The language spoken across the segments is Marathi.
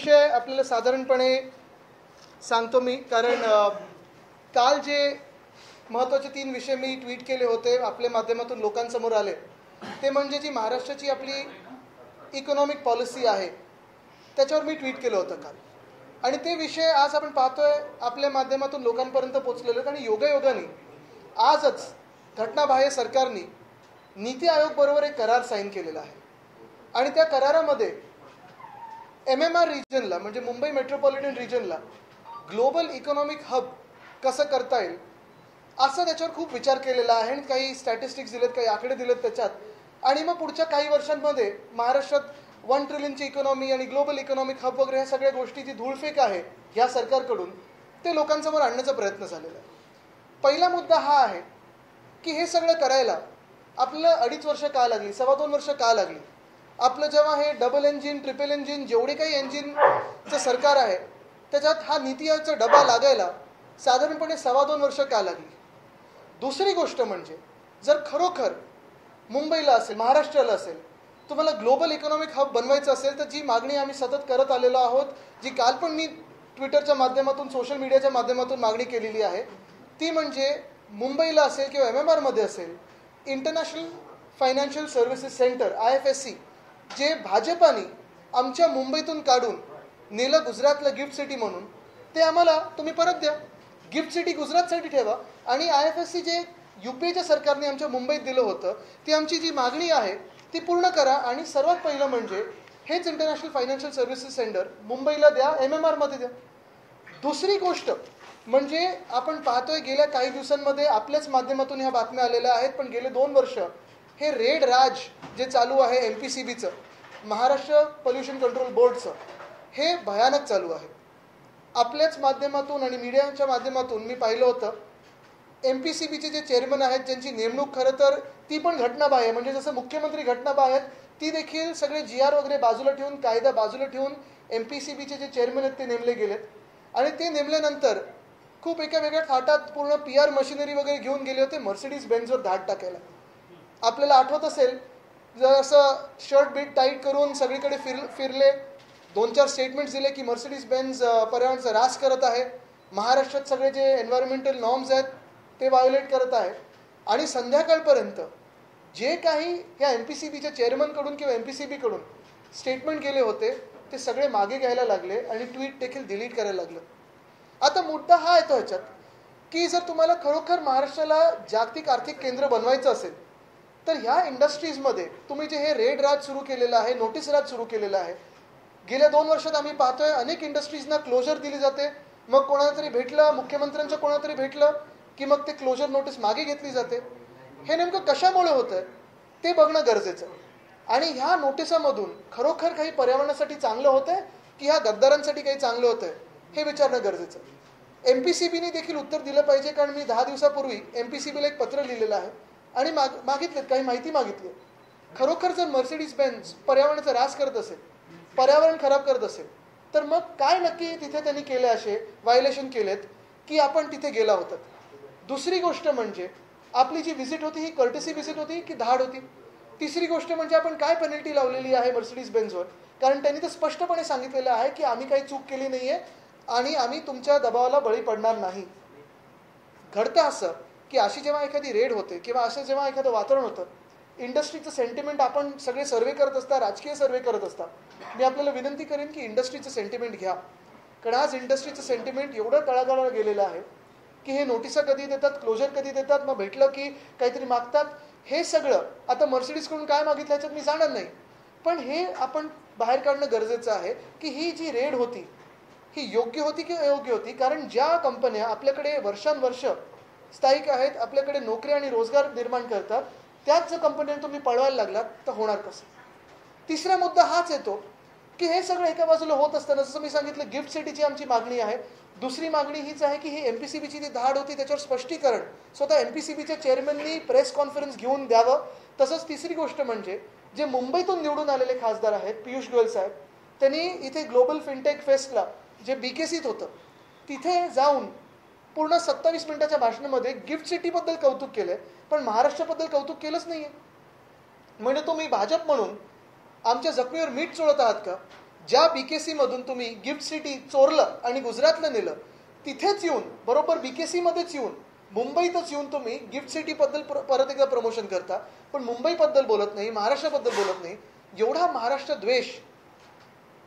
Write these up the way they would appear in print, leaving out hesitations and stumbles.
विषय आपल्याला साधारणपणे सांगतो मी, कारण काल जे महत्त्वाचे 3 विषय मी ट्विट केले होते, आपल्या माध्यमातून लोकांसमोर आले, ते म्हणजे जी महाराष्ट्राची आपली इकॉनॉमिक पॉलिसी आहे त्याच्यावर मी ट्विट केलं होतं काल. आणि ते विषय आज आपण पाहतोय आपल्या माध्यमातून लोकांपर्यंत पोहोचलेले आहेत. आणि योगायोगाने आजच घटनाबाह्य सरकारने नीती आयोगबरोबर एक करार साईन केलेला आहे. आणि त्या करारामध्ये MMR रिजनला, म्हणजे मुंबई मेट्रोपॉलिटन रिजनला ग्लोबल इकॉनॉमिक हब कसं करता येईल असं त्याच्यावर खूप विचार केलेला आहे. आणि काही स्टॅटिस्टिक्स दिलेत, काही आकडे दिलेत त्याच्यात. आणि मग पुढच्या काही वर्षांमध्ये महाराष्ट्रात 1 ट्रिलियनची इकॉनॉमी आणि ग्लोबल इकॉनॉमिक हब वगैरे ह्या सगळ्या गोष्टीची धूळफेक आहे ह्या सरकारकडून, ते लोकांसमोर आणण्याचा प्रयत्न झालेला आहे. पहिला मुद्दा हा आहे की हे सगळं करायला आपल्याला 2.5 वर्ष का लागली, 2.25 वर्ष का लागली. आपलं जेव्हा हे डबल इंजिन, ट्रिपल इंजिन, जेवढे काही इंजिनचं सरकार आहे त्याच्यात हा नीती आयोगचा डबा लागायला साधारणपणे 2.25 वर्ष का लागली. दुसरी गोष्ट म्हणजे जर खरोखर मुंबईला असेल, महाराष्ट्राला असेल, तुम्हाला ग्लोबल इकॉनॉमिक हब बनवायचं असेल, तर जी मागणी आम्ही सतत करत आलेलो आहोत, जी काल पण मी ट्विटरच्या माध्यमातून, सोशल मीडियाच्या माध्यमातून मागणी केलेली आहे, ती म्हणजे मुंबईला असेल किंवा MMRमध्ये असेल, international financial services centre IFSC जे भाजपाने आमच्या मुंबईतून काढून नेलं गुजरातला गिफ्ट सिटी म्हणून, ते आम्हाला तुम्ही परत द्या. गिफ्ट सिटी गुजरातसाठी ठेवा आणि IFSC जे UPAच्या सरकारने आमच्या मुंबईत दिलं होतं, ती आमची जी मागणी आहे ती पूर्ण करा. आणि सर्वात पहिलं म्हणजे हेच इंटरनॅशनल फायनान्शियल सर्व्हिसेस सेंटर मुंबईला द्या, MMRमध्ये द्या. दुसरी गोष्ट म्हणजे आपण पाहतोय गेल्या काही दिवसांमध्ये आपल्याच माध्यमातून ह्या बातम्या आलेल्या आहेत, पण गेले 2 वर्ष हे रेड राज जे चालू आहे MPCBचं, महाराष्ट्र पोल्युशन कंट्रोल बोर्डचं, हे भयानक चालू आहे. आपल्याच माध्यमातून आणि मीडियाच्या माध्यमातून मी पाहिलं होतं MPCBचे जे चेअरमन आहेत ज्यांची नेमणूक खरं तर ती पण घटनाबाह्य, म्हणजे जसं मुख्यमंत्री घटनाबाह्य आहेत, ती देखील सगळे GR वगैरे बाजूला ठेवून, कायदा बाजूला ठेवून MPCBचे जे चेअरमन आहेत ते नेमले गेलेत. आणि ते नेमल्यानंतर खूप एका वेगळ्या थाटात पूर्ण PR मशिनरी वगैरे घेऊन गेले होते मर्सिडीज बेन्झवर धाड टाकायला. आपल्याला आठवत असेल, जर असं शर्ट बीट टाईट करून सगळीकडे फिरले, 2-4 स्टेटमेंट्स दिले की मर्सिडीज बेन्झ पर्यावरणाचा ऱ्हास करत आहे, महाराष्ट्रात सगळे जे एन्व्हायरमेंटल नॉर्म्स आहेत ते व्हायोलेट करत आहे. आणि संध्याकाळपर्यंत जे काही ह्या MPCBच्या चेअरमनकडून किंवा MPCBकडून स्टेटमेंट केले होते ते सगळे मागे घ्यायला लागले आणि ट्विट देखील डिलीट करायला लागलं. आता मुद्दा हा येतो ह्याच्यात की जर तुम्हाला खरोखर महाराष्ट्राला जागतिक आर्थिक केंद्र बनवायचं असेल, तर ह्या इंडस्ट्रीजमध्ये तुम्ही जे हे रेड राज सुरू केलेलं आहे, नोटीस राज सुरू केलेलं आहे, गेल्या 2 वर्षात आम्ही पाहतोय अनेक इंडस्ट्रीजना क्लोजर दिली जाते. मग कोणाला तरी भेटलं, मुख्यमंत्र्यांच्या कोणाला तरी भेटलं की मग ते क्लोजर नोटीस मागे घेतली जाते. हे नेमकं कशामुळे होतंय ते बघणं गरजेचं. आणि ह्या नोटिसामधून खरोखर काही पर्यावरणासाठी चांगलं होतंय की ह्या गद्दारांसाठी काही चांगलं होतंय हे विचारणं गरजेचं. MPCBने देखील उत्तर दिलं पाहिजे, कारण मी 10 दिवसापूर्वी MPCBला एक पत्र लिहिलेलं आहे आणि मागितलेत, काही माहिती मागितली. खरोखर जर मर्सिडीज बेन्झ पर्यावरणाचा ऱ्हास करत असेल, पर्यावरण खराब करत असेल, तर मग काय नक्की तिथे त्यांनी केले असे व्हायोलेशन केलेत की आपण तिथे गेला होता. दुसरी गोष्ट म्हणजे आपली जी व्हिजिट होती ही कर्टसी व्हिजिट होती की धाड होती. तिसरी गोष्ट म्हणजे आपण काय पेनल्टी लावलेली आहे मर्सिडीज बेन्झवर, कारण त्यांनी तर स्पष्टपणे सांगितलेलं आहे की आम्ही काही चूक केली नाही आहे आणि आम्ही तुमच्या दबावाला बळी पडणार नाही. घडतं असं की अशी जेव्हा एखादी रेड होते किंवा असं जेव्हा एखादं वातावरण होतं, इंडस्ट्रीचं सेंटिमेंट आपण सगळे सर्वे करत असता, राजकीय सर्वे करत असता. मी आपल्याला विनंती करेन की इंडस्ट्रीचं सेंटिमेंट घ्या, कारण आज इंडस्ट्रीचं सेंटिमेंट एवढं तळागाळाला गेलेलं आहे की हे नोटिसा कधी देतात, क्लोजर कधी देतात, मग भेटलं की काहीतरी मागतात. हे सगळं आता मर्सिडीजकडून काय मागितलं याच्यात मी जाणार नाही, पण हे आपण बाहेर काढणं गरजेचं आहे की ही जी रेड होती ही योग्य होती की अयोग्य होती. कारण ज्या कंपन्या आपल्याकडे वर्षानुवर्ष स्थायिक आहेत, आपल्याकडे नोकरी आणि रोजगार निर्माण करतात, त्याच जर कंपन्यांना तुम्ही पळवायला लागलात तर होणार कसं. तिसरा मुद्दा हाच येतो की हे सगळं एका बाजूला होत असताना, जसं मी सांगितलं गिफ्ट सिटीची आमची मागणी आहे, दुसरी मागणी हीच आहे की ही MPCBची जी धाड होती त्याच्यावर स्पष्टीकरण स्वतः MPCBच्या चेअरमननी प्रेस कॉन्फरन्स घेऊन द्यावं. तसंच तिसरी गोष्ट म्हणजे जे मुंबईतून निवडून आलेले खासदार आहेत, पियुष गोयल साहेब, त्यांनी इथे ग्लोबल फिनटेक फेस्टला जे BKCत होतं तिथे जाऊन पूर्ण 27 मिनिटाच्या भाषणामध्ये गिफ्ट सिटीबद्दल कौतुक केलंय, पण महाराष्ट्राबद्दल कौतुक केलंच नाहीये. म्हणजे तुम्ही भाजप म्हणून आमच्या जखमीवर मीठ चोळत आहात का? ज्या BKC मधून तुम्ही गिफ्ट सिटी चोरलं आणि गुजरातला नेलं, तिथेच येऊन बरोबर BKC मध्येच येऊन मुंबईतच येऊन तुम्ही गिफ्ट सिटी बद्दल परत एकदा प्रमोशन करता, पण मुंबईबद्दल बोलत नाही, महाराष्ट्राबद्दल बोलत नाही. एवढा महाराष्ट्र द्वेष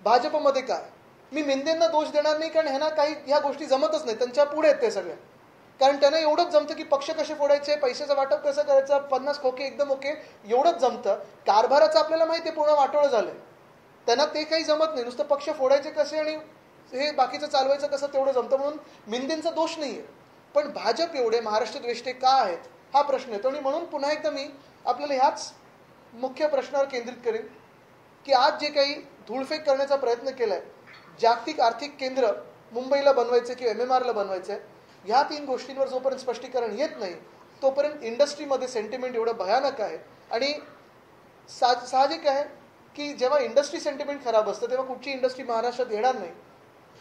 भाजपमध्ये काय? मी मिंदेंना दोष देणार नाही, कारण ह्यांना काही ह्या गोष्टी जमतच नाही, त्यांच्या पुढे आहेत ते सगळ्या. कारण त्यांना एवढंच जमतं की पक्ष कसे फोडायचे, पैशाचं वाटप कसं करायचं, 50 खोके एकदम ओके, एवढंच जमतं. कारभाराचं आपल्याला माहिती आहे पूर्ण वाटोळं झालंय. त्यांना ते काही जमत नाही, नुसतं पक्ष फोडायचे कसे आणि हे बाकीचं चालवायचं कसं तेवढं जमतं. म्हणून मिंदेंचा दोष नाहीये, पण भाजप एवढे महाराष्ट्र द्वेष्टे का आहेत हा प्रश्न येतो. आणि म्हणून पुन्हा एकदा मी आपल्याला ह्याच मुख्य प्रश्नावर केंद्रित करेन की आज जे काही धूळफेक करण्याचा प्रयत्न केलाय, जागतिक आर्थिक केंद्र मुंबईला बनवायचं किंवा MMRला बनवायचं आहे, ह्या 3 गोष्टींवर जोपर्यंत स्पष्टीकरण येत नाही तोपर्यंत इंडस्ट्रीमध्ये सेंटिमेंट एवढं भयानक आहे. आणि साहजिक आहे की जेव्हा इंडस्ट्री सेंटिमेंट खराब असतं तेव्हा कुठची इंडस्ट्री महाराष्ट्रात येणार नाही.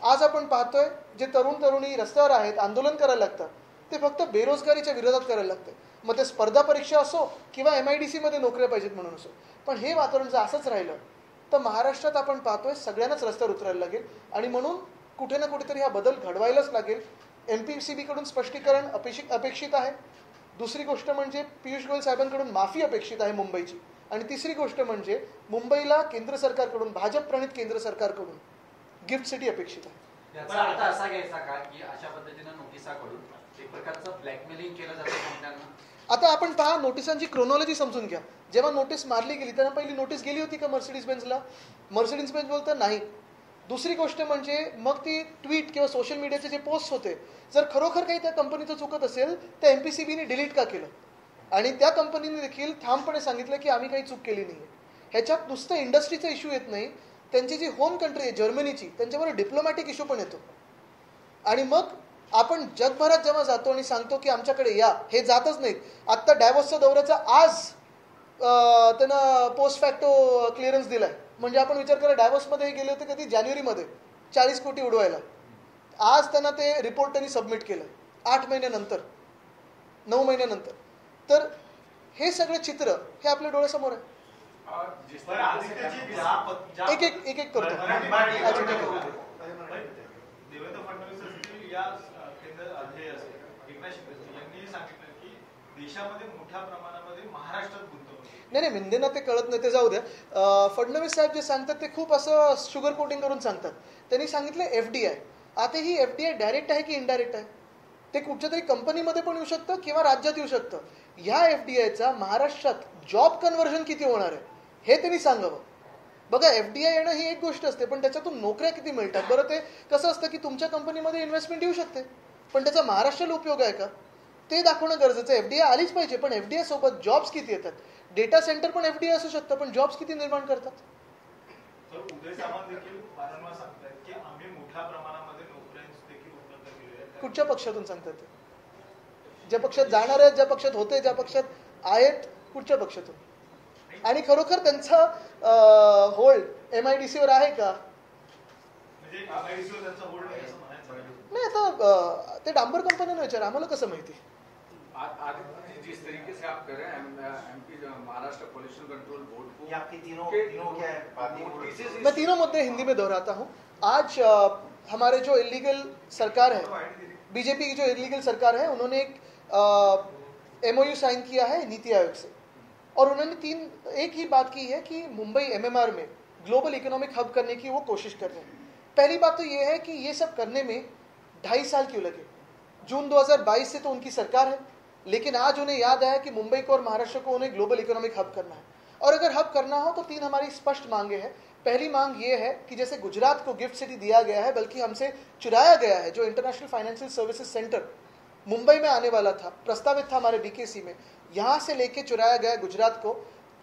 आज आपण पाहतोय जे तरुण तरुणी रस्त्यावर आहेत, आंदोलन करायला लागतात, ते फक्त बेरोजगारीच्या विरोधात करायला लागतं. मग ते स्पर्धा परीक्षा असो किंवा MIDC मध्ये नोकऱ्या पाहिजेत म्हणून असो. पण हे वातावरण जर असंच राहिलं तर महाराष्ट्रात आपण पाहतोय सगळ्यांनाच रस्त्यावर उतरायला लागेल. आणि म्हणून कुठे ना कुठेतरी हा बदल घडवायलाच लागेल. MPCB कडून स्पष्टीकरण अपेक्षित आहे. दुसरी गोष्ट म्हणजे पियुष गोयल साहेबांकडून माफी अपेक्षित आहे मुंबईची. आणि तिसरी गोष्ट म्हणजे मुंबईला केंद्र सरकारकडून, भाजप प्रणित केंद्र सरकारकडून गिफ्ट सिटी अपेक्षित आहे. आता असा घ्यायचा का की अशा पद्धतीने नोटिसाकडून एक प्रकारचं ब्लॅकमेलिंग केलं जातं कंपन्यांना? आता आपण पहा, नोटिसांची क्रोनॉलॉजी समजून घ्या. जेव्हा नोटीस मारली गेली तेव्हा पहिली नोटीस गेली होती का मर्सिडीज बेंझला? मर्सिडीज बेंझ बोलतं नाही. दुसरी गोष्ट म्हणजे मग ती ट्विट किंवा सोशल मीडियाचे जे पोस्ट होते, जर खरोखर काही त्या कंपनीचं चुकत असेल तर MPCBने डिलीट का केलं? आणि त्या कंपनीने देखील ठामपणे सांगितलं की आम्ही काही चूक केली नाही. ह्याच्यात नुसतं इंडस्ट्रीचा इश्यू येत नाही, त्यांची जी होम कंट्री आहे जर्मनीची, त्यांच्यावर डिप्लोमॅटिक इश्यू पण येतो. आणि मग आपण जगभरात जेव्हा जातो आणि सांगतो की आमच्याकडे या, हे जातच नाहीत. आत्ता डॅव्होसचा दौऱ्याचा आज त्यांना पोस्ट फॅक्टो क्लिअरन्स दिलाय. म्हणजे आपण विचार करा, डॅव्होसमध्ये हे गेले होते कधी जानेवारीमध्ये 40 कोटी उडवायला. आज त्यांना ते रिपोर्ट त्यांनी सबमिट केलं 8 महिन्यानंतर, 9 महिन्यानंतर. तर हे सगळं चित्र हे आपल्या डोळ्यासमोर आहे. एक एक करतो. देवेंद्र फडणवीस असतील या एकनाथ शिंदे यांनी सांगितलं की देशामध्ये मोठ्या प्रमाणामध्ये महाराष्ट्रात गुंतवणूक. नाही, मिंदेंना ते कळत नाही, ते जाऊ द्या. फडणवीस साहेब जे सांगतात ते खूप असं शुगर कोटिंग करून सांगतात. त्यांनी सांगितलं FDI. आता ही FDI डायरेक्ट आहे की इनडायरेक्ट आहे? ते कुठच्या तरी कंपनीमध्ये पण येऊ शकतं किंवा राज्यात येऊ शकतं. ह्या FDIचा महाराष्ट्रात जॉब कन्व्हर्जन किती होणार आहे हे त्यांनी सांगावं. बघा, FDI येणं ही एक गोष्ट असते, पण त्याच्यातून नोकऱ्या किती मिळतात? बरं, ते कसं असतं की तुमच्या कंपनीमध्ये इन्व्हेस्टमेंट येऊ शकते, पण त्याचा महाराष्ट्राला उपयोग आहे का ते दाखवणं गरजेचं आहे. FDI आलीच पाहिजे, पण FDI सोबत जॉब्स किती येतात? डेटा सेंटर पण FDI असू शकतं, पण जॉब्स किती निर्माण करतात? उदय सामंत देखील वारंवार सांगतात की आम्ही मोठ्या प्रमाणामध्ये नोकऱ्या देखील उपलब्ध केलेल्या आहेत. कुठच्या पक्षातून सांगतात ते? ज्या पक्षात जाणार आहेत, ज्या पक्षात होते, ज्या पक्षात आहेत, कुठच्या पक्षातून? आणि खरोखर त्यांचा होल्ड MIDC वर आहे का? म्हणजे MIDC वर त्यांचा होल्ड नाही असं म्हणायचं नाही. आता ते डांबर कंपन्यांना विचार, आम्हाला कसं माहिती? जिस तरीके से आप कर रहे हैं MP Maharashtra pollution control board को, ये आपके तीनों क्या है? मैं तीनों मुद्दे हिंदी में दोहराता हूँ. आज हमारे जो इलीगल सरकार है, बीजेपी की जो इलीगल सरकार है, उन्होंने एक MOU साइन किया है नीति आयोग से. और उन्होंने एक ही बात की है कि मुंबई MMR में ग्लोबल इकोनॉमिक हब करने की वो कोशिश कर रहे हैं. पहली बात तो ये है कि ये सब करने में 2.5 साल क्यों लगे? जून 2022 से तो उनकी सरकार है, लेकिन आज उन्हें याद आया कि मुंबई को और महाराष्ट्र को उन्हें ग्लोबल इकोनॉमिक हब करना है. और अगर हब करना हो तो 3 हमारी स्पष्ट मांगे हैं. पहली मांग ये है कि जैसे गुजरात को गिफ्ट सिटी दिया गया है, बल्कि हमसे चुराया गया है, जो international financial services centre Mumbai में आने वाला था, प्रस्तावित था हमारे BKC में, यहाँ से लेके चुराया गया गुजरात को.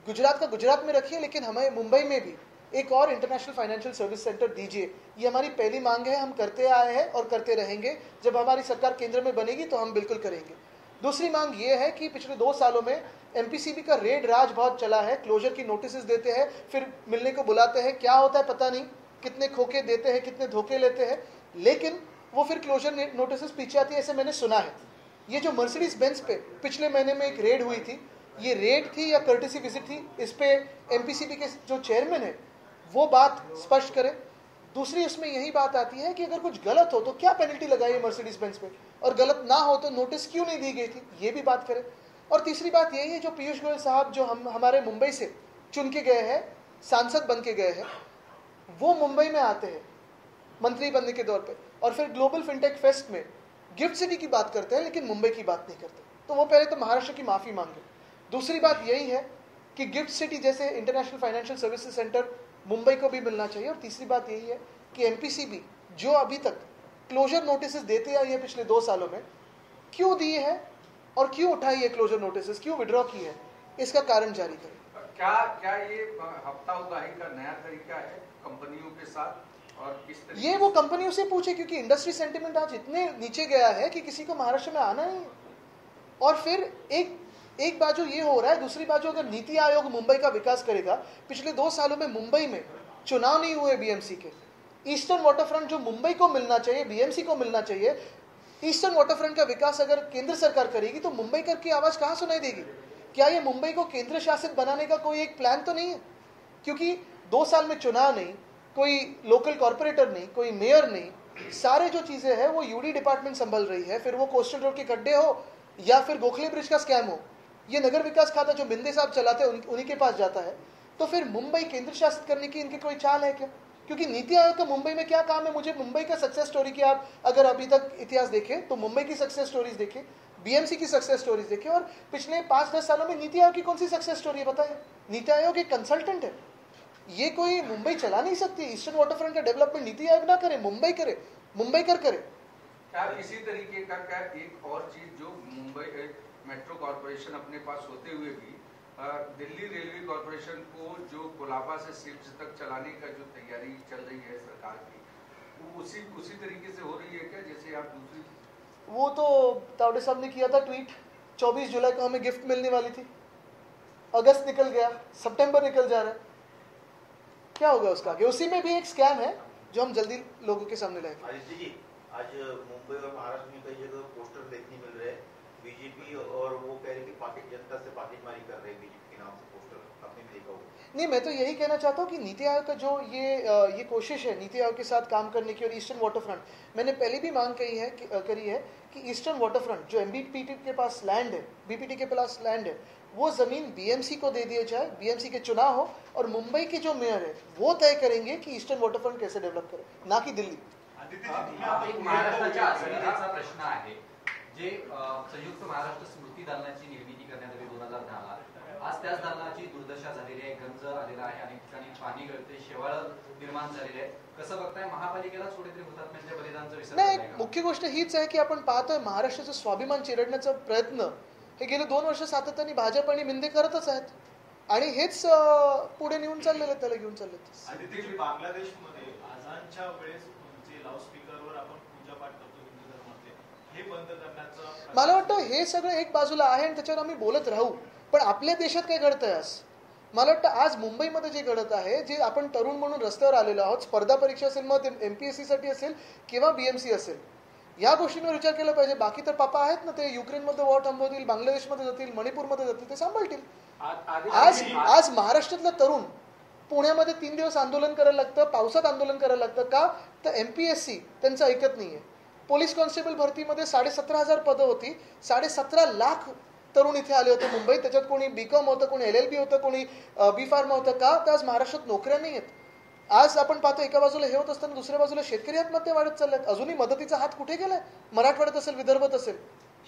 गुजरात का गुजरात में रखिए, लेकिन हमें मुंबई में भी एक और इंटरनेशनल फाइनेंशियल सर्विस सेंटर दीजिए. ये हमारी पहली मांग है. हम करते आए हैं और करते रहेंगे. जब हमारी सरकार केंद्र में बनेगी तो हम बिल्कुल करेंगे. दूसरी मांग ये है कि पिछले 2 सालों में MPCB का रेड राज बहुत चला है. क्लोजर की नोटिस देते हैं, फिर मिलने को बुलाते हैं, क्या होता है पता नहीं, कितने खोखे देते हैं, कितने धोखे लेते हैं, लेकिन वो फिर क्लोजर नोटिस पीछे आती है, ऐसे मैंने सुना है. ये जो मर्सिडीज बेंज पे पिछले महीने में एक रेड हुई थी, ये रेड थी या कर्टेसी विजिट थी? इस पे MPCB के जो चेयरमैन है वो बात स्पष्ट करे। दूसरी उसमें यही बात आती है कि अगर कुछ गलत हो तो क्या पेनल्टी लगाई है मर्सिडीज बेंज पे, और गलत ना हो तो नोटिस क्यों नहीं दी गई थी, ये भी बात करे। और तीसरी बात यही है, जो पीयूष गोयल साहब जो हमारे मुंबई से चुन के गए हैं, सांसद बन के गए हैं, वो मुंबई में आते हैं मंत्री बनने के तौर पे, और फिर ग्लोबल फिनटेक फेस्ट में गिफ्ट सिटी की बात करते हैं लेकिन मुंबई की बात नहीं करते। तो वो पहले तो महाराष्ट्र की माफी मांगे। दूसरी बात यही है कि गिफ्ट सिटी जैसे international financial services centre Mumbai को भी मिलना चाहिए। और तीसरी बात यही है कि एमपीसीबी जो अभी तक क्लोजर नोटिस देते आई है पिछले 2 सालों में, क्यों दिए हैं और क्यों उठाई है क्लोजर नोटिस, क्यों विड्रॉ की है, इसका कारण जारी करें। क्या ये हफ्ता उगाही का नया तरीका है कंपनियों के साथ, और किस तरीके ये वो कंपनियों से पूछे, क्योंकि इंडस्ट्री सेंटिमेंट आज इतने नीचे गया है कि किसी को महाराष्ट्र में आना ही। और फिर एक बाजू ये हो रहा है, दूसरी बाजू अगर नीति आयोग मुंबई का विकास करेगा, पिछले 2 सालों में मुंबई में चुनाव नहीं हुए बीएमसी के, ईस्टर्न वाटरफ्रंट जो मुंबई को मिलना चाहिए, बीएमसी को मिलना चाहिए, ईस्टर्न वाटरफ्रंट का विकास अगर केंद्र सरकार करेगी तो मुंबई कर की आवाज कहां सुनाई देगी? क्या ये मुंबई को केंद्र शासित बनाने का कोई एक प्लान तो नहीं है? क्योंकि 2 साल में चुनाव नहीं, कोई लोकल कॉर्पोरेटर नहीं, कोई मेयर नहीं, सारे जो चीजें हैं वो यूडी डिपार्टमेंट संभल रही है। फिर वो कोस्टल रोड के गड्ढे हो या फिर गोखले ब्रिज का स्कैम हो, ये नगर विकास खाता जो बिंदे साहब चलाते हैं उन्हीं के पास जाता है। तो फिर मुंबई केंद्र शासित करने की इनकी कोई चाल है क्या? क्योंकि नीति आयोग का मुंबई में क्या काम है? मुझे मुंबई का सक्सेस स्टोरी की आप अगर अभी तक इतिहास देखें तो मुंबई की सक्सेस स्टोरीज देखें, बीएमसी की सक्सेस स्टोरीज देखें, और पिछले 5-10 सालों में नीति आयोग की कौन सी सक्सेस स्टोरी है बताइए? नीति आयोग एक कंसल्टेंट है, ये कोई मुंबई चला नहीं सकती। ईस्टर्न वाटरफ्रंट का डेवलपमेंट नीति आयोग ना करे, मुंबई करे, मुंबई कर करे। क्या इसी तरीके का क्या एक और चीज जो मुंबई मेट्रो कॉर्पोरेशन अपने पास होते हुए भी दिल्ली रेलवे कॉर्पोरेशन को जो कोलाबा से सिम्स तक चलाने का जो तैयारी चल रही है सरकार की, वो उसी तरीके से हो रही है क्या जैसे आप दूसरी? वो तो तावड़े साहब ने किया था ट्वीट, 24 जुलाई को हमें गिफ्ट मिलने वाली थी, अगस्त निकल गया, सितंबर निकल जा रहा है, क्या होगा उसका आगे? उसी में भी एक स्कैम है जो हम जल्दी लोगों के सामने लाएंगे। आदित्य जी, आज मुंबई और महाराष्ट्र में कई जगह पोस्टर देखने मिल रहे हैं, बीजेपी और वो कह रहे कि पाकिट जनता से पाकिटमारी कर रहे हैं बीजेपी के नाम से, पोस्टर आपने भी देखा होगा। नहीं, मैं तो यही कहना चाहता हूँ कि नीति आयोग का जो ये कोशिश है नीति आयोग के साथ काम करने की, और ईस्टर्न वाटरफ्रंट, मैंने पहले भी मांग करी है कि ईस्टर्न वाटरफ्रंट जो एमबीपीटी के पास लैंड है, बीपीटी के पास लैंड है, वो जमीन बीएमसी को दे दिया जाए, बीएमसी के चुनाव हो, और मुंबई के जो मेयर है वो तय करेंगे कि ईस्टर्न वाटरफ्रंट कैसे डेव्हलप करे, ना की दिल्ली। एक महाराष्ट्राच्या अस्मितेचा प्रश्न आहे, जे संयुक्त महाराष्ट्र स्मृती दालनाची निर्मिती करण्यात आली 2010ला, आज त्याच दालनाची दुर्दशा झालेली आहे, गंज आलेला आहे, अनेक ठिकाणी पाणी गळते, शेवाळ निर्माण झालेले आहे। कसं बघताय, महापालिकेला कुठेतरी हुतात्म्यांच्या बलिदानाचा विसर नाही, झालाय का? मुख्य गोष्ट हीच आहे की आपण पाहतोय महाराष्ट्राचं स्वाभिमान चिरडण्याचा प्रयत्न हे गेले 2 वर्ष सातत्याने भाजप आणि मिंदे करतच आहेत, आणि हेच पुढे नेऊन चाललेले, त्याला घेऊन चाललेत। आदित्यजी, बांगलादेशमध्ये अजानच्या वेळेस जे लाऊडस्पीकरवर आपण पूजापाठ करतो हिंदू धर्मातले, हे बंद करण्याचं मला वाटतं हे सगळं एक बाजूला आहे आणि त्याच्यावर आम्ही बोलत राहू, पण आपल्या देशात काय घडतंय आज? मला वाटतं आज मुंबईमध्ये जे घडत आहे, जे आपण तरुण म्हणून रस्त्यावर आलेलो आहोत, स्पर्धा परीक्षा असेल, मग एमपीएससी साठी असेल किंवा बीएमसी असेल, या गोष्टींवर विचार केला पाहिजे। बाकी तर पापा आहेत ना, ते युक्रेनमध्ये वॉर थांबवतील, बांगलादेशमध्ये जातील, मणिपूरमध्ये जातील, ते सांभाळतील। आज महाराष्ट्रातला तरुण पुण्यामध्ये 3 दिवस आंदोलन करायला लागतं, पावसात आंदोलन करायला लागतं का? तर एमपीएससी त्यांचं ऐकत नाहीये। पोलीस कॉन्स्टेबल भरतीमध्ये 17,500 पदं होती, 17.5 लाख तरुण इथे आले होते मुंबईत, त्याच्यात कोणी बीकॉम होतं, कोणी एलएलबी होतं, कोणी बी फार्मा होतं का? तर आज महाराष्ट्रात नोकऱ्या नाही आहेत। आज आपण पाहतो एका बाजूला हे होत असताना दुसऱ्या बाजूला शेतकरी आत्महत्या वाढत चालल्यात, अजूनही मदतीचा हात कुठे गेलाय? मराठवाड्यात असेल, विदर्भात असेल।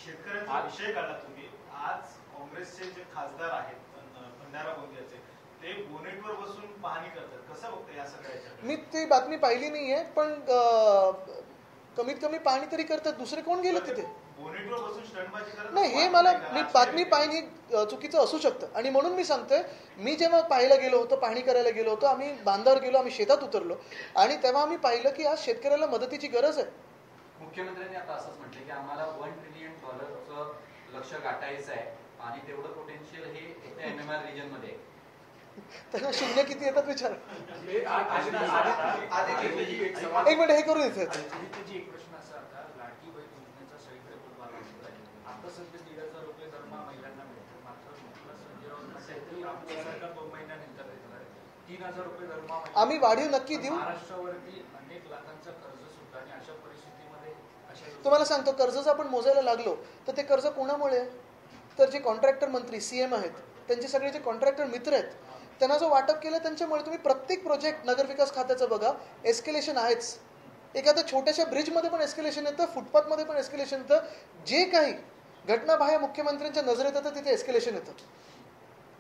शेतकऱ्यांचा विषय काढला तुम्ही, आज काँग्रेसचे जे खासदार आहेत भंडारा गोंदियाचे, ते बोनेटवर बसून पाहणी करतात, कसं बघतं या सगळ्याच्या? मी ती बातमी पाहिली नाहीये, पण कमीत कमी पाहणी तरी करतात, दुसरे कोण गेले तिथे? बोनेटवर बसून स्टंटबाजी करत नाही, हे मला मी बातमी पाहिली चुकीचं असू शकतं, आणि म्हणून मी सांगतोय, मी जेव्हा पाहायला गेलो होतो, पाहणी करायला गेलो होतो, आम्ही बांधावर गेलो, आम्ही शेतात उतरलो, आणि तेव्हा आम्ही पाहिलं की आज शेतकऱ्याला मदतीची गरज आहे। मुख्यमंत्र्यांनी आता असंच म्हटलं की आम्हाला $1 ट्रिलियन लक्ष्य गाठायचं आहे, आणि तेवढं पोटेन्शियल हे एकट्या एमएमआर रिजन मध्ये आहे। त्यांना शून्य किती येतात विचार। एक मिनिट हे करू इथे। एक प्रश्न असा आता, लाडकी बहीण योजनेचा सगळीकडे बोलबाला होतोय, आता सध्या 1,500 रुपये दरमहा महिलांना मिळतो, मात्र संजय राऊत म्हणतात की आमचं सरकार 2 महिन्यानंतर देणार आहे। 3,000 रुपये दरमहा आम्ही वाढीव नक्की देऊ. महाराष्ट्रावरती अनेक लाखांचं कर्ज सुद्धा आणि अशा परिस्थितीमध्ये तुम्हाला सांगतो कर्जच आपण मोजायला लागलो तर ते कर्ज कोणामुळे आहे? तर जे कॉन्ट्रॅक्टर मंत्री सीएम आहेत त्यांचे सगळे जे कॉन्ट्रॅक्टर मित्र आहेत त्यांना जो वाटप केलं त्यांच्यामुळे. तुम्ही प्रत्येक प्रोजेक्ट नगरविकास खात्याचं बघा, एस्केलेशन आहेच. एखाद्या छोट्याशा ब्रिजमध्ये पण एस्केलेशन येतं, फुटपाथमध्ये पण एस्केलेशन येतं. जे काही घटनाबाह्य मुख्यमंत्र्यांच्या नजरेत येतं तिथे एस्केलेशन येतं.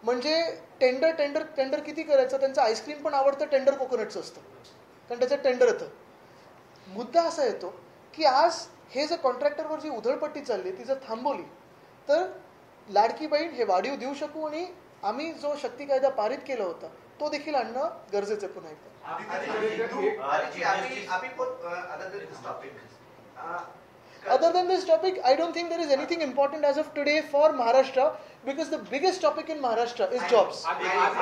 म्हणजे टेंडर किती करायचं? त्यांचं आईस्क्रीम पण आवडतं, टेंडर कोकोनटचं असतं कारण त्याच्यात टेंडर येतं. मुद्दा असा येतो की आज हे जर कॉन्ट्रॅक्टरवर जी उधळपट्टी चालली ती जर थांबवली तर लाडकी बहीण हे वाढीव देऊ शकू आणि आम्ही जो शक्ती कायदा पारित केला होता तो देखील आणणं गरजेचं पुन्हा एकदा. Other than this topic, I don't think there is anything important as of today for Maharashtra because the biggest topic in Maharashtra is jobs. अभी बहुत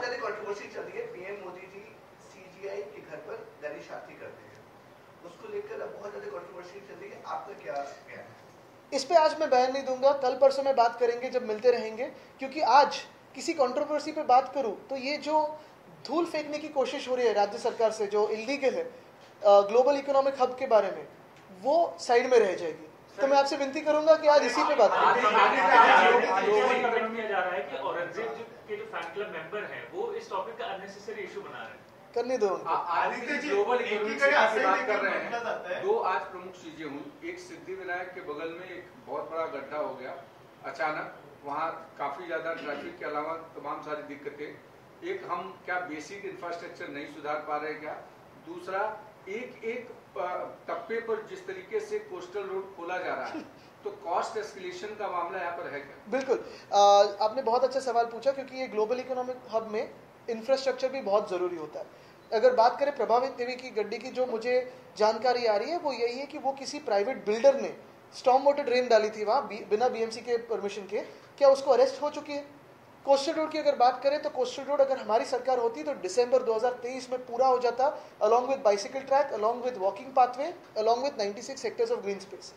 ज्यादा कंट्रोवर्सी चल रही है. पीएम मोदी जी सीजीआई के घर पर दलित शादी करते हैं, उसको लेकर अब बहुत ज्यादा कंट्रोवर्सी चल रही है. आपका क्या है? इस पे आज मैं बयान नहीं दूंगा, कल परसों में बात करेंगे जब मिलते रहेंगे. क्योंकि आज किसी कंट्रोवर्सी पे बात करूं तो ये जो धूल फेंकने की कोशिश हो रही है राज्य सरकार से जो इलीगल है ग्लोबल इकोनॉमिक हब के बारे में, वो साइड में रह जाएगी. तो मैं आपसे विनती करूंगा कि आज इसी पे बात करें. जा रहा है कि औरंगजेब के जो फैन क्लब मेंबर हैं वो इस टॉपिक का अननेसेसरी इशू बना रहे हैं. करने दो उनको. आदित्य जी ग्लोबल इकोनॉमिक की बात कर रहे हैं. दो आज प्रमुख चीजें हुई. एक सिद्धिविनायक के बगल में एक बहुत बड़ा गड्ढा हो गया अचानक, वहाँ काफी ज्यादा ट्रैफिक के अलावा तमाम सारी दिक्कतें. एक हम क्या बेसिक इंफ्रास्ट्रक्चर नहीं सुधार पा रहे क्या? दूसरा एक टप्पे पर जिस तरीके से कोस्टल रोड खोला जा रहा है तो कॉस्ट एस्केलेशन का मामला यहाँ पर है क्या? बिल्कुल. आपने बहुत अच्छा सवाल पूछा क्योंकि ये ग्लोबल इकोनॉमिक हब में इंफ्रास्ट्रक्चर भी बहुत ज़रूरी होता है. अगर बात करें प्रभावित देवी की गड्ढे की, जो मुझे जानकारी आ रही है वो यही है कि वो किसी प्राइवेट बिल्डर ने स्टॉर्म वाटर ड्रेन डाली थी वहाँ बिना बीएमसी के परमिशन के. क्या उसको अरेस्ट हो चुकी है? कोस्टल रोड की अगर बात करें तो कोस्टल रोड अगर हमारी सरकार होती तो दिसंबर 2023 में पूरा हो जाता, अलॉन्ग विद बाइसिकल ट्रैक, अलॉन्ग विद वॉकिंग पाथवे, अलॉन्ग विद 96 हेक्टेयर्स ऑफ ग्रीन स्पेस.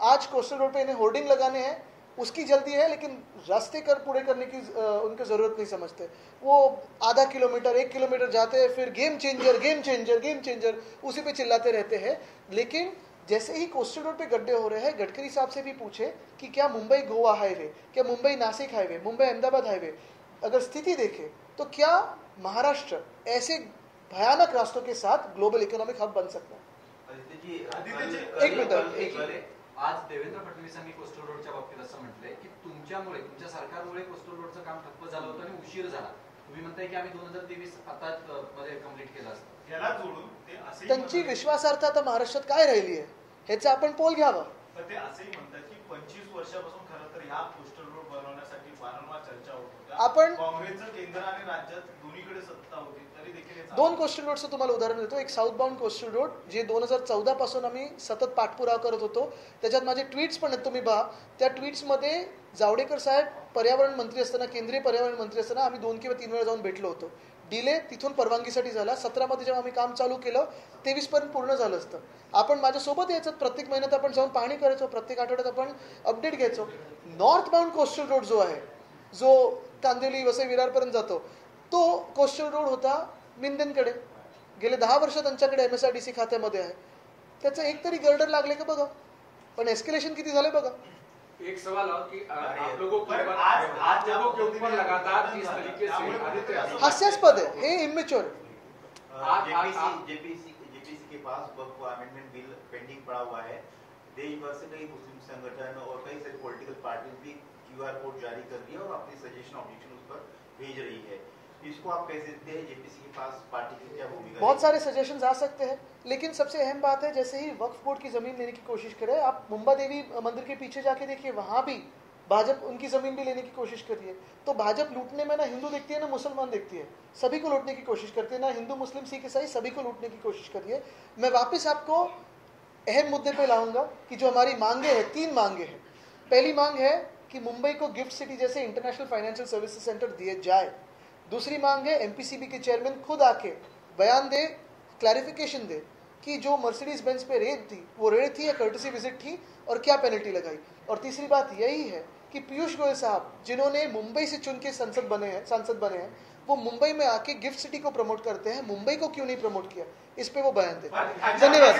आज कोस्टल रोड पे इन्हें होर्डिंग लगाने हैं, उसकी जल्दी है लेकिन रास्ते पूरे करने की उनको ज़रूरत नहीं समझते. वो आधा किलोमीटर 1 किलोमीटर जाते हैं, फिर गेम चेंजर उसी पे चिल्लाते रहते हैं. लेकिन जैसे ही कोस्टल रोड पे गड्ढे हो रहे हैं, गडकरी साहब से भी पूछे कि क्या मुंबई गोवा हाईवे, क्या मुंबई नासिक हाईवे, मुंबई अहमदाबाद हाईवे, अगर स्थिति देखें तो क्या महाराष्ट्र ऐसे भयानक रास्तों के साथ ग्लोबल इकोनॉमिक हब बन सकता है? एक मिनिट. आज देवेंद्र फडणवीसांनी कोस्टल रोडच्या बाबतीत असं म्हटलंय की तुमच्यामुळे, तुमच्या सरकारमुळे कोस्टल रोडचं काम ठप्प झालं होतं आणि उशीर झाला. तुम्ही म्हणताय की आम्ही 2023 आता मध्ये कंप्लीट केलं असतं. याला जोडून ते असे त्यांची विश्वासार्हता महाराष्ट्रात काय राहिली आहे ह्याचं आपण पोल घ्यावा. पण ते असंही म्हणतात की 25 वर्षापासून खरं तर ह्या कोस्टल रोड बनवण्यासाठी वारंवार चर्चा होत होत्या. आपण काँग्रेसचं केंद्र आणि राज्यात दोन्हीकडे सत्ता होती तरी देखील हे दोन कोस्टल रोडचं तुम्हाला उदाहरण देतो. एक साऊथ बाउंड कोस्टल रोड जे 2014 पासून आम्ही सतत पाठपुरावा करत होतो. त्याच्यात माझे ट्विट्स पण आहेत, तुम्ही पहा. त्या ट्विट्समध्ये जावडेकर साहेब पर्यावरण मंत्री असताना, केंद्रीय पर्यावरण मंत्री असताना आम्ही 2 किंवा 3 वेळा जाऊन भेटलो होतो. डिले तिथून परवानगीसाठी झाला. 17 मध्ये जेव्हा आम्ही काम चालू केलं 23 पर्यंत पूर्ण झालं असतं. आपण माझ्यासोबत यायचं, प्रत्येक महिन्यात आपण जाऊन पाहणी करायचो, प्रत्येक आठवड्यात आपण अपडेट घ्यायचो. नॉर्थ बाउंड कोस्टल रोड जो आहे, जो कांदिवली वसई विरारपर्यंत जातो, तो कोस्टल रोड होता मिंदेनकडे. गेले 10 वर्ष त्यांच्याकडे MSRDC खात्यामध्ये आहे. त्याचं एक तरी गर्डर लागले का बघा, पण एस्केलेशन किती झाले बघा. एक सवाल और कि आप लोगों के ऊपर लगातार इस तरीके से हास्यास्पद है, हे इमेच्योर. जेपीसी के पास वक्फ अमेंडमेंट बिल पेंडिंग पड़ा हुआ है. देश भर से कई मुस्लिम संगठन और कई सारी पॉलिटिकल पार्टीज भी QR कोड जारी कर रही है और अपनी सजेशन ऑब्जेक्शन उस पर भेज रही है. इसको आप कैसे देखते हैं? जेपीसी के पास पार्टी की क्या भूमिका? बहुत सारे सजेशंस आ सकते हैं, लेकिन सबसे अहम बात है जैसे ही वक्फ बोर्ड की जमीन लेने की कोशिश करे, आप मुंबा देवी मंदिर के पीछे जाके देखिए, वहां भी भाजपा उनकी जमीन भी लेने की कोशिश कर रही है. तो भाजपा लूटने में ना हिंदू देखती है ना मुसलमान देखती है, सभी को लूटने की कोशिश करती है. ना हिंदू मुस्लिम सिख ईसाई, सभी को लूटने की कोशिश कर रही है. मैं वापस आपको अहम मुद्दे पे लाऊंगा कि जो हमारी मांगे हैं, 3 मांगे हैं. पहली मांग है कि मुंबई को गिफ्ट सिटी जैसे इंटरनेशनल फाइनेंशियल सर्विसेज सेंटर दिए जाए. दूसरी मांग है MPCB के चेयरमैन खुद आके बयान दे, क्लैरिफिकेशन दे कि जो मर्सिडीज बेंज पे रेड थी वो रेड थी या कर्टसी विजिट थी और क्या पेनल्टी लगाई. और तीसरी बात यही है कि पीयूष गोयल साहब जिन्होंने मुंबई से चुन के सांसद बने हैं, वो मुंबई में आके गिफ्ट सिटी को प्रमोट करते हैं, मुंबई को क्यों नहीं प्रमोट किया, इस पे वो बयान देते हैं। धन्यवाद।